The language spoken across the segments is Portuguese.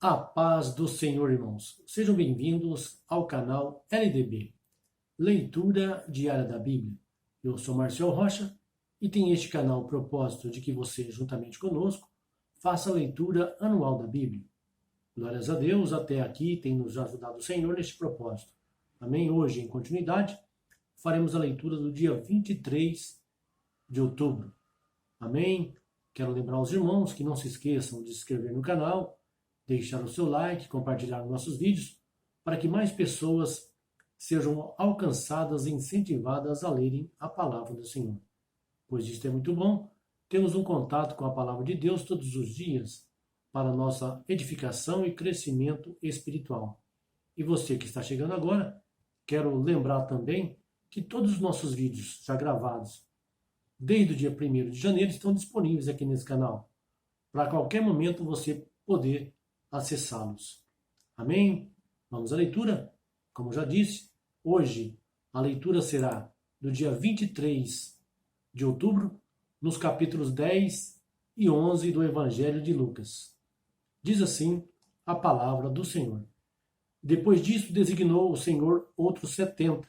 A paz do Senhor, irmãos. Sejam bem-vindos ao canal LDB, Leitura Diária da Bíblia. Eu sou Marcel Rocha e tenho este canal o propósito de que você, juntamente conosco, faça a leitura anual da Bíblia. Glórias a Deus, até aqui tem nos ajudado o Senhor neste propósito. Amém? Hoje, em continuidade, faremos a leitura do dia 23 de outubro. Amém? Quero lembrar aos irmãos que não se esqueçam de se inscrever no canal, deixar o seu like, compartilhar nossos vídeos, para que mais pessoas sejam alcançadas e incentivadas a lerem a palavra do Senhor. Pois isto é muito bom, temos um contato com a palavra de Deus todos os dias, para nossa edificação e crescimento espiritual. E você que está chegando agora, quero lembrar também que todos os nossos vídeos já gravados, desde o dia 1º de janeiro, estão disponíveis aqui nesse canal, para qualquer momento você poder acessá-los. Amém? Vamos à leitura? Como já disse, hoje a leitura será do dia 23 de outubro, nos capítulos 10 e 11 do Evangelho de Lucas. Diz assim a palavra do Senhor. Depois disso designou o Senhor outros 70,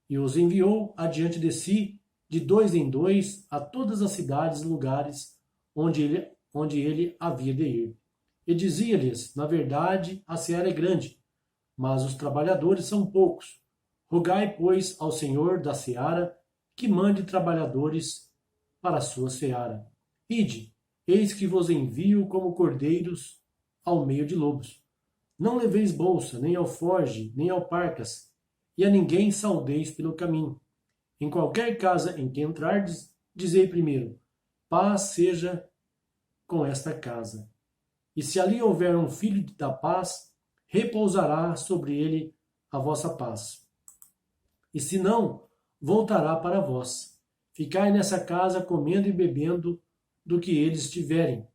e os enviou adiante de si, de 2 em 2, a todas as cidades e lugares onde ele havia de ir. E dizia-lhes, na verdade, a seara é grande, mas os trabalhadores são poucos. Rogai, pois, ao Senhor da seara, que mande trabalhadores para a sua seara. Ide, eis que vos envio como cordeiros ao meio de lobos. Não leveis bolsa, nem alforge, nem alparcas, e a ninguém saudeis pelo caminho. Em qualquer casa em que entrardes, dizei primeiro, paz seja com esta casa. E se ali houver um filho da paz, repousará sobre ele a vossa paz. E se não, voltará para vós. Ficai nessa casa comendo e bebendo do que eles tiverem,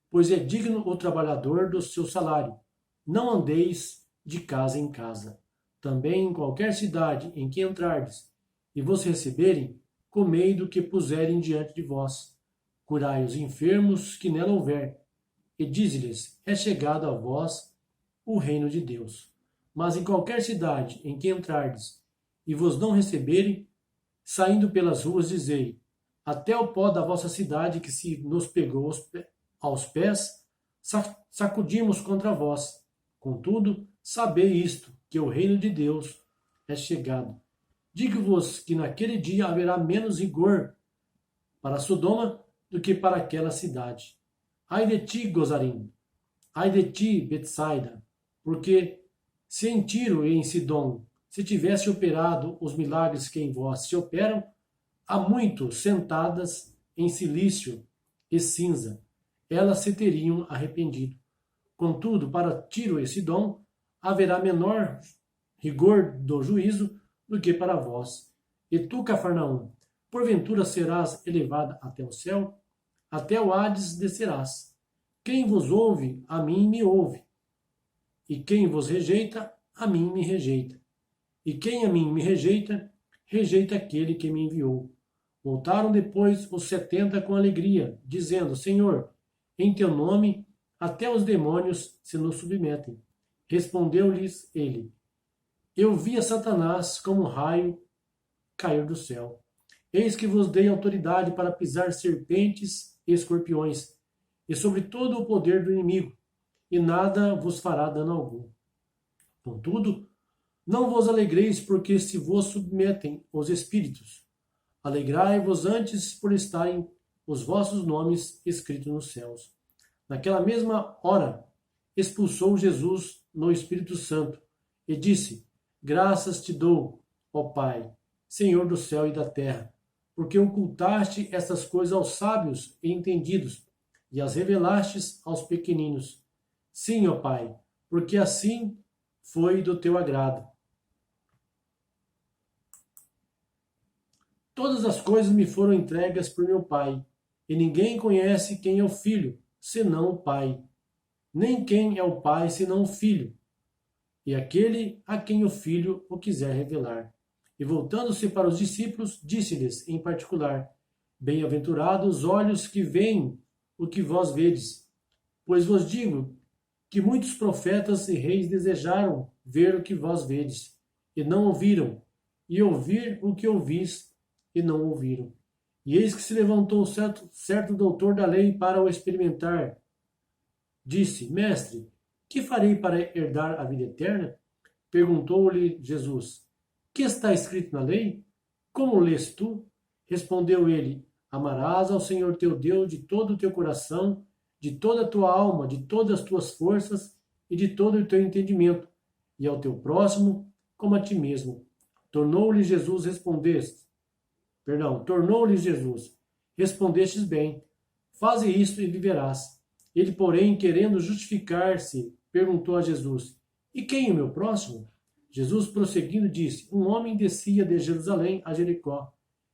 pois é digno o trabalhador do seu salário. Não andeis de casa em casa. Também em qualquer cidade em que entrardes e vos receberem, comei do que puserem diante de vós. Curai os enfermos que nela houver, e dize-lhes, é chegado a vós o reino de Deus. Mas em qualquer cidade em que entrardes e vos não receberem, saindo pelas ruas dizei, até o pó da vossa cidade que se nos pegou aos pés, sacudimos contra vós. Contudo, sabei isto, que o reino de Deus é chegado. Digo-vos que naquele dia haverá menos rigor para Sodoma do que para aquela cidade. Ai de ti, Gozarim! Ai de ti, Betsaida! Porque se em Tiro e em Sidom se tivesse operado os milagres que em vós se operam, há muito sentadas em silício e cinza, elas se teriam arrependido. Contudo, para Tiro e Sidom haverá menor rigor do juízo do que para vós. E tu, Cafarnaum, porventura serás elevada até o céu? Até o Hades descerás. Quem vos ouve, a mim me ouve. E quem vos rejeita, a mim me rejeita. E quem a mim me rejeita, rejeita aquele que me enviou. Voltaram depois os 70 com alegria, dizendo, Senhor, em teu nome até os demônios se nos submetem. Respondeu-lhes ele, eu vi a Satanás como um raio cair do céu. Eis que vos dei autoridade para pisar serpentes e escorpiões, e sobre todo o poder do inimigo, e nada vos fará dano algum. Contudo, não vos alegreis porque se vos submetem os espíritos. Alegrai-vos antes por estarem os vossos nomes escritos nos céus. Naquela mesma hora, expulsou Jesus no Espírito Santo, e disse, graças te dou, ó Pai, Senhor do céu e da terra, porque ocultaste estas coisas aos sábios e entendidos, e as revelastes aos pequeninos. Sim, ó Pai, porque assim foi do teu agrado. Todas as coisas me foram entregas por meu Pai, e ninguém conhece quem é o Filho, senão o Pai. Nem quem é o Pai, senão o Filho, e aquele a quem o Filho o quiser revelar. E voltando-se para os discípulos, disse-lhes em particular, bem-aventurados os olhos que veem o que vós vedes. Pois vos digo que muitos profetas e reis desejaram ver o que vós vedes, e não ouviram, e ouvir o que ouvis, e não ouviram. E eis que se levantou certo doutor da lei para o experimentar. Disse: Mestre, que farei para herdar a vida eterna? Perguntou-lhe Jesus: Que está escrito na lei? Como lês tu? Respondeu ele: Amarás ao Senhor teu Deus de todo o teu coração, de toda a tua alma, de todas as tuas forças e de todo o teu entendimento, e ao teu próximo como a ti mesmo. Tornou-lhe Jesus: Respondestes bem, faze isto e viverás. Ele, porém, querendo justificar-se, perguntou a Jesus: E quem é o meu próximo? Jesus, prosseguindo, disse: Um homem descia de Jerusalém a Jericó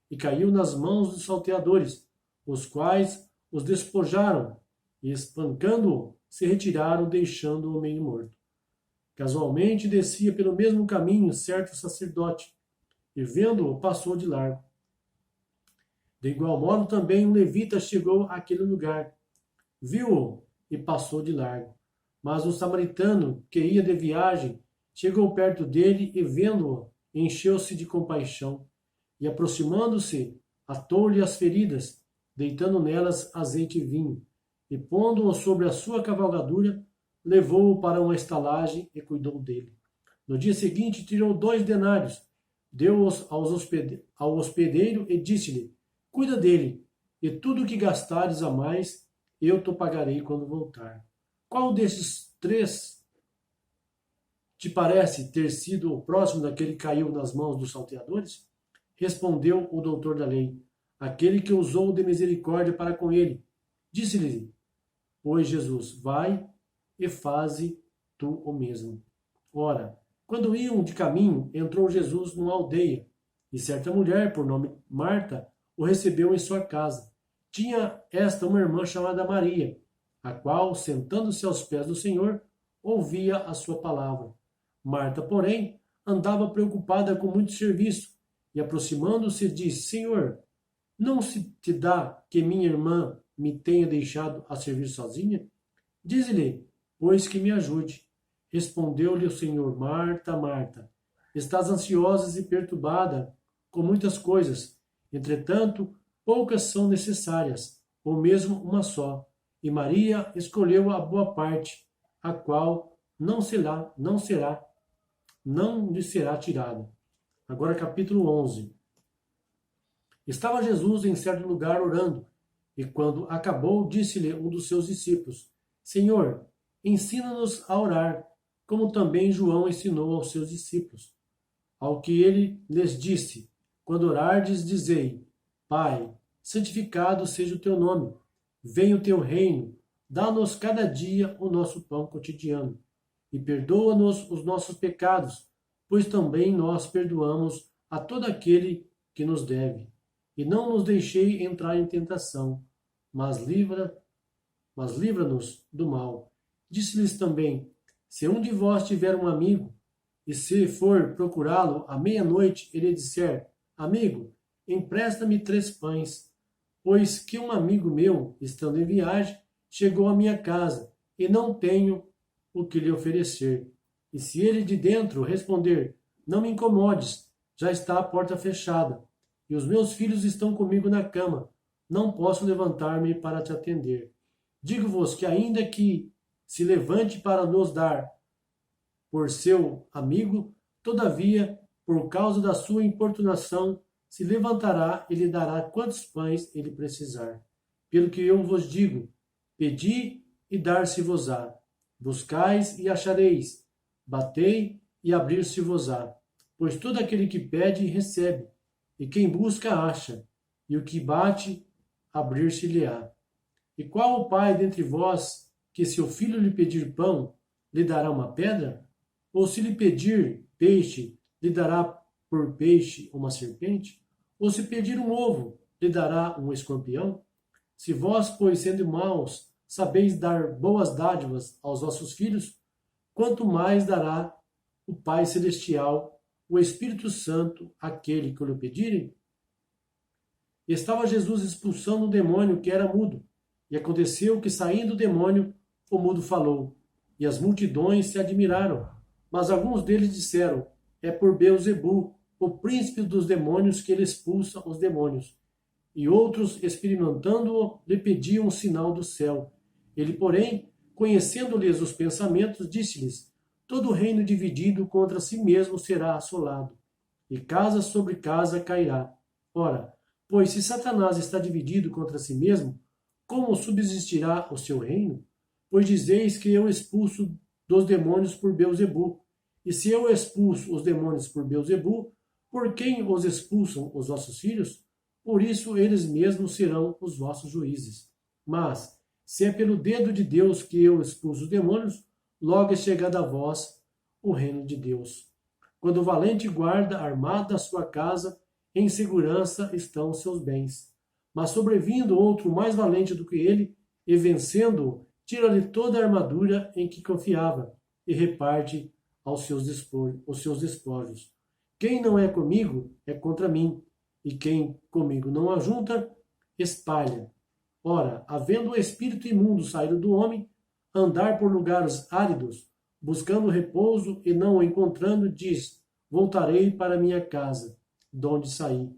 e caiu nas mãos dos salteadores, os quais os despojaram e, espancando-o, se retiraram, deixando-o meio morto. Casualmente descia pelo mesmo caminho certo sacerdote, e vendo-o, passou de largo. De igual modo, também um levita chegou àquele lugar, viu-o e passou de largo. Mas um samaritano, que ia de viagem, chegou perto dele e, vendo-o, encheu-se de compaixão, e, aproximando-se, atou-lhe as feridas, deitando nelas azeite e vinho, e, pondo-o sobre a sua cavalgadura, levou-o para uma estalagem e cuidou dele. No dia seguinte, tirou 2 denários, deu-os ao hospedeiro e disse-lhe: Cuida dele, e tudo o que gastares a mais, eu te pagarei quando voltar. Qual desses 3 te parece ter sido o próximo daquele que caiu nas mãos dos salteadores? Respondeu o doutor da lei: Aquele que usou de misericórdia para com ele. Disse-lhe, pois, Jesus: Vai e faze tu o mesmo. Ora, quando iam de caminho, entrou Jesus numa aldeia, e certa mulher, por nome Marta, o recebeu em sua casa. Tinha esta uma irmã chamada Maria, a qual, sentando-se aos pés do Senhor, ouvia a sua palavra. Marta, porém, andava preocupada com muito serviço, e aproximando-se, disse: Senhor, não se te dá que minha irmã me tenha deixado a servir sozinha? Dize-lhe, pois, que me ajude. Respondeu-lhe o Senhor: Marta, Marta, estás ansiosa e perturbada com muitas coisas. Entretanto, poucas são necessárias, ou mesmo uma só. E Maria escolheu a boa parte, a qual não lhe será tirada. Agora, capítulo 11. Estava Jesus em certo lugar orando, e quando acabou, disse-lhe um dos seus discípulos: Senhor, ensina-nos a orar, como também João ensinou aos seus discípulos. Ao que ele lhes disse: Quando orardes, dizei: Pai, santificado seja o teu nome. Venha o teu reino. Dá-nos cada dia o nosso pão cotidiano. E perdoa-nos os nossos pecados, pois também nós perdoamos a todo aquele que nos deve. E não nos deixei entrar em tentação, mas livra-nos do mal. Disse-lhes também: Se um de vós tiver um amigo, e se for procurá-lo à meia-noite, ele disser: Amigo, empresta-me 3 pães, pois que um amigo meu, estando em viagem, chegou à minha casa, e não tenho o que lhe oferecer. E se ele de dentro responder: Não me incomodes, já está a porta fechada, e os meus filhos estão comigo na cama, não posso levantar-me para te atender. Digo-vos que ainda que se levante para nos dar por seu amigo, todavia, por causa da sua importunação, se levantará e lhe dará quantos pães ele precisar. Pelo que eu vos digo: pedi e dar-se-vos-á, buscais e achareis, batei e abrir-se-vos-á. Pois todo aquele que pede, recebe, e quem busca, acha, e o que bate, abrir-se-lhe-á. E qual o pai dentre vós, que se o filho lhe pedir pão, lhe dará uma pedra? Ou se lhe pedir peixe, lhe dará por peixe uma serpente? Ou se pedir um ovo, lhe dará um escorpião? Se vós, pois, sendo maus, sabeis dar boas dádivas aos vossos filhos, quanto mais dará o Pai Celestial, o Espírito Santo, àquele que lhe pedirem? Estava Jesus expulsando um demônio que era mudo, e aconteceu que, saindo o demônio, o mudo falou, e as multidões se admiraram. Mas alguns deles disseram: é por Beelzebu, o príncipe dos demônios, que ele expulsa os demônios. E outros, experimentando-o, lhe pediam um sinal do céu. Ele, porém, conhecendo-lhes os pensamentos, disse-lhes: todo reino dividido contra si mesmo será assolado, e casa sobre casa cairá. Ora, pois se Satanás está dividido contra si mesmo, como subsistirá o seu reino? Pois dizeis que eu expulso dos demônios por Beelzebu. E se eu expulso os demônios por Beelzebu, por quem os expulsam os vossos filhos? Por isso eles mesmos serão os vossos juízes. Mas, se é pelo dedo de Deus que eu expulso os demônios, logo é chegado a vós o reino de Deus. Quando o valente guarda armado a sua casa, em segurança estão os seus bens. Mas sobrevindo outro mais valente do que ele, e vencendo-o, tira-lhe toda a armadura em que confiava, e reparte os seus despojos. Quem não é comigo é contra mim, e quem comigo não ajunta, espalha. Ora, havendo o espírito imundo saído do homem, andar por lugares áridos, buscando repouso e não o encontrando, diz: voltarei para minha casa, donde saí.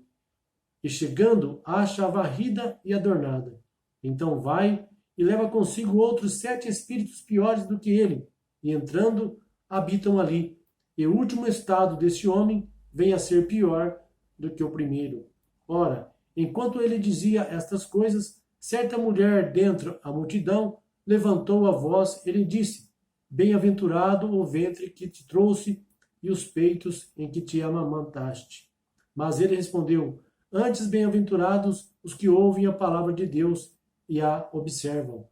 E chegando, acha a varrida e adornada. Então vai e leva consigo outros 7 espíritos piores do que ele, e entrando, habitam ali. E o último estado desse homem vem a ser pior do que o primeiro. Ora, enquanto ele dizia estas coisas, certa mulher dentre a multidão levantou a voz e lhe disse: bem-aventurado o ventre que te trouxe e os peitos em que te amamantaste. Mas ele respondeu: antes bem-aventurados os que ouvem a palavra de Deus e a observam.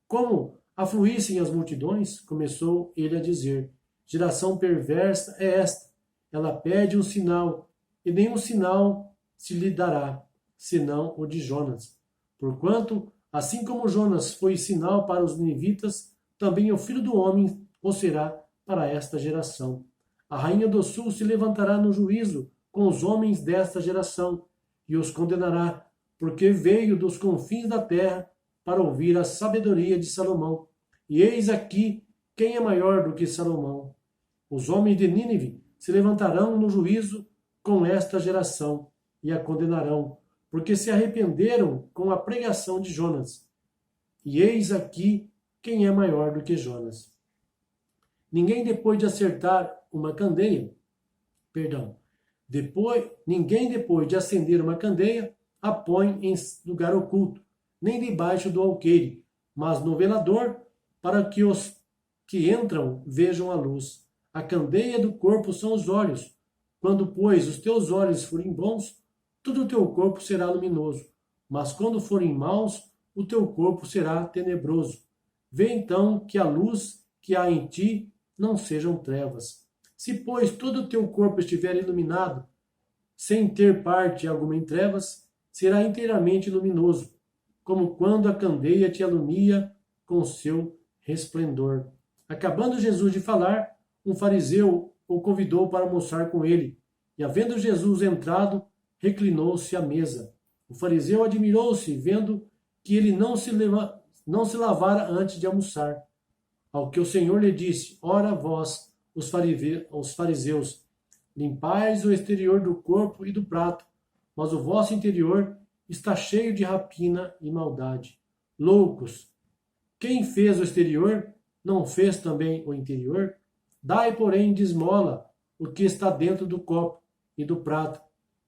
Como afluíssem as multidões, começou ele a dizer: geração perversa é esta. Ela pede um sinal, e nenhum sinal se lhe dará, senão o de Jonas. Porquanto, assim como Jonas foi sinal para os ninivitas, também o Filho do Homem o será para esta geração. A rainha do sul se levantará no juízo com os homens desta geração, e os condenará, porque veio dos confins da terra para ouvir a sabedoria de Salomão. E eis aqui quem é maior do que Salomão. Os homens de Nínive se levantarão no juízo com esta geração, e a condenarão, porque se arrependeram com a pregação de Jonas. E eis aqui quem é maior do que Jonas. Ninguém depois de acender uma candeia, a põe em lugar oculto, nem debaixo do alqueire, mas no velador, para que os que entram vejam a luz. A candeia do corpo são os olhos. Quando, pois, os teus olhos forem bons, todo o teu corpo será luminoso. Mas quando forem maus, o teu corpo será tenebroso. Vê então que a luz que há em ti não sejam trevas. Se, pois, todo o teu corpo estiver iluminado, sem ter parte alguma em trevas, será inteiramente luminoso, como quando a candeia te alumia com seu resplendor. Acabando Jesus de falar, um fariseu o convidou para almoçar com ele, e havendo Jesus entrado, reclinou-se à mesa. O fariseu admirou-se, vendo que ele não se lavara antes de almoçar. Ao que o Senhor lhe disse: ora vós, os fariseus, limpais o exterior do corpo e do prato, mas o vosso interior está cheio de rapina e maldade. Loucos! Quem fez o exterior, não fez também o interior? Dai, porém, de esmola o que está dentro do copo e do prato,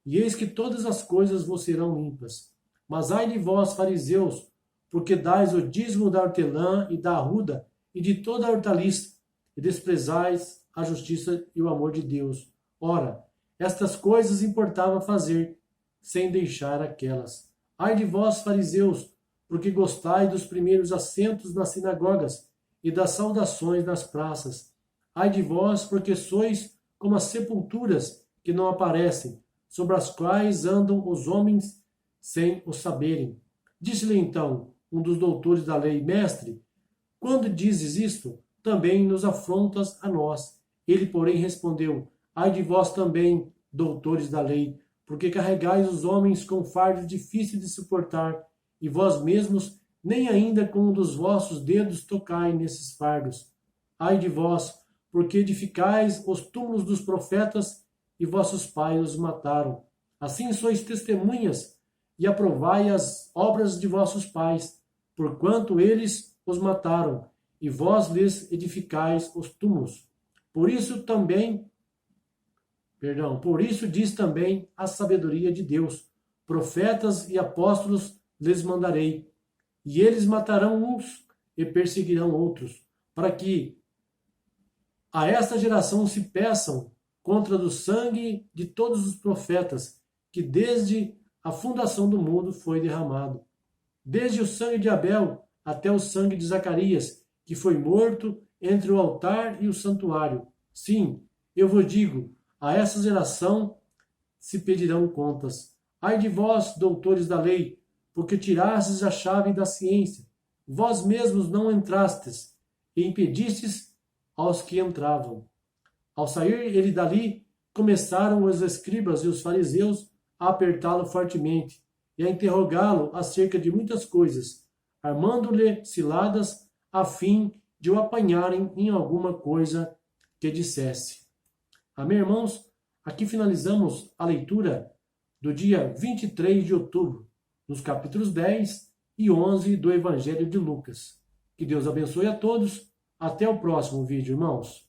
e eis que todas as coisas vos serão limpas. Mas ai de vós, fariseus, porque dais o dízimo da hortelã e da arruda e de toda a hortaliça, e desprezais a justiça e o amor de Deus. Ora, estas coisas importava fazer, sem deixar aquelas. Ai de vós, fariseus, porque gostais dos primeiros assentos nas sinagogas e das saudações nas praças. Ai de vós, porque sois como as sepulturas que não aparecem, sobre as quais andam os homens sem o saberem. Disse-lhe então um dos doutores da lei: mestre, quando dizes isto, também nos afrontas a nós. Ele, porém, respondeu: ai de vós também, doutores da lei, porque carregais os homens com fardos difíceis de suportar, e vós mesmos nem ainda com um dos vossos dedos tocai nesses fardos. Ai de vós, porque edificais os túmulos dos profetas e vossos pais os mataram. Assim sois testemunhas e aprovai as obras de vossos pais, porquanto eles os mataram, e vós lhes edificais os túmulos. Por isso diz também a sabedoria de Deus: profetas e apóstolos lhes mandarei, e eles matarão uns e perseguirão outros, para que a esta geração se peçam contra do sangue de todos os profetas, que desde a fundação do mundo foi derramado. Desde o sangue de Abel até o sangue de Zacarias, que foi morto entre o altar e o santuário. Sim, eu vos digo, a essa geração se pedirão contas. Ai de vós, doutores da lei, porque tirastes a chave da ciência. Vós mesmos não entrastes, e impedistes aos que entravam. Ao sair ele dali, começaram os escribas e os fariseus a apertá-lo fortemente e a interrogá-lo acerca de muitas coisas, armando-lhe ciladas a fim de o apanharem em alguma coisa que dissesse. Amém, irmãos? Aqui finalizamos a leitura do dia 23 de outubro, nos capítulos 10 e 11 do Evangelho de Lucas. Que Deus abençoe a todos. Até o próximo vídeo, irmãos.